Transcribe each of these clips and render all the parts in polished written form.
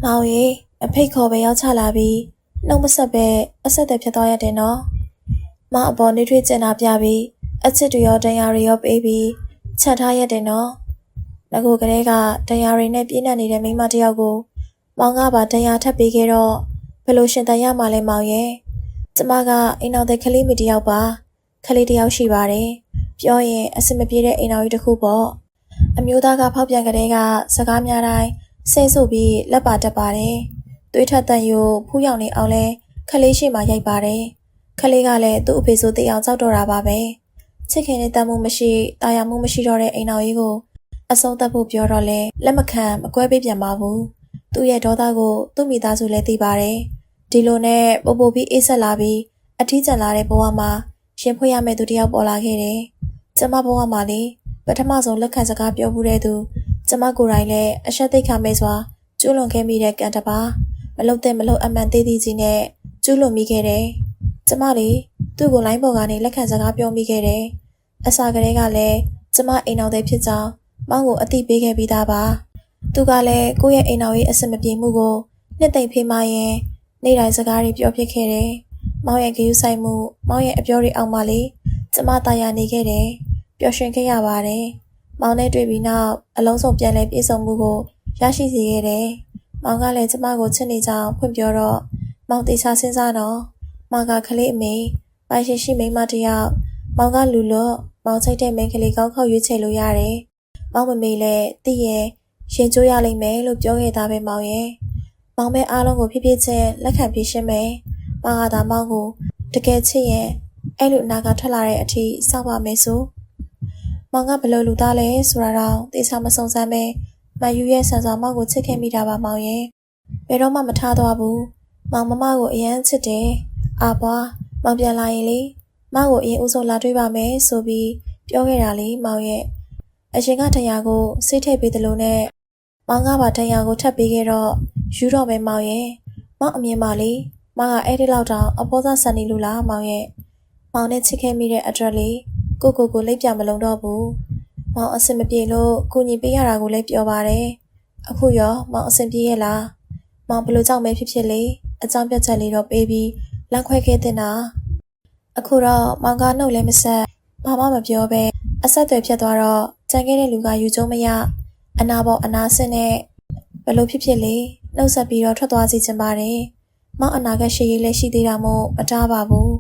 မောင်ရေအဖိတ်ခေါ်ပဲရောက်ချလာပြီးနှုတ်မဆက်ပဲအဆက်သက်ဖြစ်သွားရတယ်နော်။မောင်အပေါ်နေထွေးကျင်တာပြပြီးအချစ်တွေရောတရားတွေရောပေးပြီးချက်ထားရတယ်နော်။ငါကလေးကတရားတွေနဲ့ပြည့်နှက်နေတဲ့မိန်းမတစ်ယောက်ကိုမောင်ကပါတရားထပ်ပေးခဲ့တော့ဘယ်လိုရှင်တန်ရမှာလဲမောင်ရဲ့။ကျမကအိမ်တော်တဲ့ကလေးမိတစ်ယောက်ပါ။ကလေးတစ်ယောက်ရှိပါတယ်။ပြောရင်အစမပြေတဲ့အိမ်တော်ကြီးတစ်ခုပေါ့။အမျိုးသားကဖောက်ပြန်ကလေးကစကားများတိုင်းဆဲဆိုပြီးလက်ပါတက်ပါတယ်။သွေးထွက်တန်ယူဖူးရောင်နေအောင်လဲခလေးရှိမှရိုက်ပါတယ်။ခလေးကလည်းသူ့အဖေဆိုသိအောင်ကြောက်တော့တာပါပဲ။ချစ်ခင်နဲ့တမ်းမှုမရှိတာယာမှုမရှိတော့တဲ့အိမ်တော်ကြီးကိုအဆုံးသတ်ဖို့ပြောတော့လဲလက်မခံမကွဲပေးပြန်ပါဘူး။သူ့ရဲ့ဒေါသကိုသူ့မိသားစုလည်းသိပါတယ်။ဒီလိုနဲ့ပို့ပြီးအေးဆက်လာပြီးအထီးကျန်လာတဲ့ဘဝမှာရှင်ဖွေရမယ့်သူတယောက်ပေါ်လာခဲ့တယ်။ကျမဘဝမှာလေပထမဆုံးလက်ခံစကားပြောမှုတဲ့သူကျမကိုယ်တိုင်လည်းအဆက်သိခါမဲစွာကျူးလွန်ခဲ့မိတဲ့ကံတပါမလုတဲ့မလုအမှန်သေးသေးကြီးနဲ့ကျူးလွန်မိခဲ့တယ်။ကျမလေသူ့ကိုလိုင်းပေါ်ကနေလက်ခံစကားပြောမိခဲ့တယ်။အစာကလေးကလည်းကျမအိမ်တော်တဲ့ဖြစ်ကြောင်းမောင်ကိုအသိပေးခဲ့ပြီးသားပါ။သူကလည်းကိုယ့်ရဲ့အိမ်တော်ရဲ့အစမပြေမှုကိုနှစ်သိမ့်ဖေးမရင်နေ့တိုင်းစကားတွေပြောဖြစ်ခဲ့တယ်။မောင်ရဲ့ဂရုစိုက်မှုမောင်ရဲ့အပြောတွေအောက်မှာလေကျမတာယာနေခဲ့တယ်။ပျော်ရွှင်ခဲ့ရပါတယ်။မောင်နဲ့တွေ့ပြီးနောက်အလုံးစုံပြန်လဲပြေဆုံးမှုကိုရရှိစေခဲ့တယ်။မောင်ကလည်းကျမကိုချစ်နေကြောင်းဖွင့်ပြောတော့မောင်တေချာစဉ်းစားတော့မောင်ကကလေးအမေပိုင်ရှင်ရှိမိန်းမတစ်ယောက်မောင်ကလူလို့မောင်ချိတ်တဲ့မိန်းကလေးကောင်းခေါက်ရွေးချယ်လို့ရတယ်။မောင်မမေလည်းတည့်ရဲ့ရင်ကျိုးရလိမ့်မယ်လို့ပြောခဲ့တာပဲမောင်ရဲ့။မောင်ပဲအားလုံးကိုဖြည်းဖြည်းချင်းလက်ခံပြီးရှင်းမယ်။မောင်ကသာမောင်ကိုတကယ်ချစ်ရင်အဲ့လိုအနာကထွက်လာတဲ့အထိစောင့်ပါမယ်ဆို။မောင်ကဘယ်လိုလူသားလဲဆိုတာတော့တေချာမစုံစမ်းပဲမယူရဲ့ဆန်စွာမောင်ကိုချစ်ခဲ့မိတာပါမောင်ရဲ့ဘယ်တော့မှမထားသွားဘူးမောင်မမကိုအရန်ချစ်တယ်အာပွားမောင်ပြန်လာရင်လေမောင်ကိုအရင်ဦးဆုံးလာတွေ့ပါမယ်ဆိုပြီးပြောခဲ့တာလေမောင်ရဲ့အရှင်ကတရားကိုစိတ်ထည့်ပေးတယ်လို့နဲ့မောင်ကပါတရားကိုထပ်ပေးခဲ့တော့ယူတော့မယ်မောင်ရဲ့မောင်အမြင်ပါလေမောင်ကအဲ့ဒီလောက်တောင်အပေါ်သားဆန်နေလို့လားမောင်ရဲ့မောင်နဲ့ချစ်ခဲ့မိတဲ့အတွက်လေကိုလိပ်ပြမလုံးတော့ဘူးမောင်အဆင်မပြေလို့ကိုညီပေးရတာကိုလည်းပြောပါတယ်အခုရောမောင်အဆင်ပြေရဲ့လားမောင်ဘလို့ကြောင့်ပဲဖြစ်ဖြစ်လေအကြောင်းပြချက်လေးတော့ပေးပြီးလန့်ခွဲခဲ့တဲ့နာအခုတော့မောင်ကနှုတ်လည်းမဆက်ဘာမှမပြောပဲအဆက်အသွယ်ဖြစ်သွားတော့ကြံခဲ့တဲ့လူကယူကျုံးမရအနာပေါ်အနာဆင်းနဲ့ဘလို့ဖြစ်ဖြစ်လေနှုတ်ဆက်ပြီးတော့ထွက်သွားစီချင်ပါတယ်မောင်အနာကရှေ့ရေးလည်းရှိသေးတာမို့မတားပါဘူး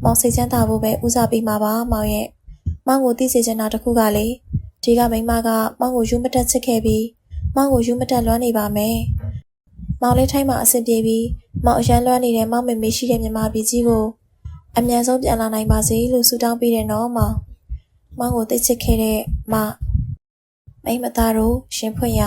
မောင်စိတ်ချမ်းသာဖို့ပဲဦးစားပေးမှာပါမောင်ရဲ့မောင်ကိုသိစေချင်တာတခုကလေဒီကမိန်းမကမောင်ကိုယူမတက်ချစ်ခဲ့ပြီးမောင်ကိုယူမတက်လွမ်းနေပါမယ်မောင်လေးထိုင်းမှာအဆင်ပြေပြီးမောင်အရန်လွမ်းနေတဲ့မောင်မေမေရှိတဲ့မြန်မာပြည်ကြီးကိုအမြန်ဆုံးပြန်လာနိုင်ပါစေလို့ဆုတောင်းပေးတယ်နော်မောင်ကိုသိချစ်ခဲ့တဲ့မိန်းမသားတို့ရှင်ဖွင့်ရ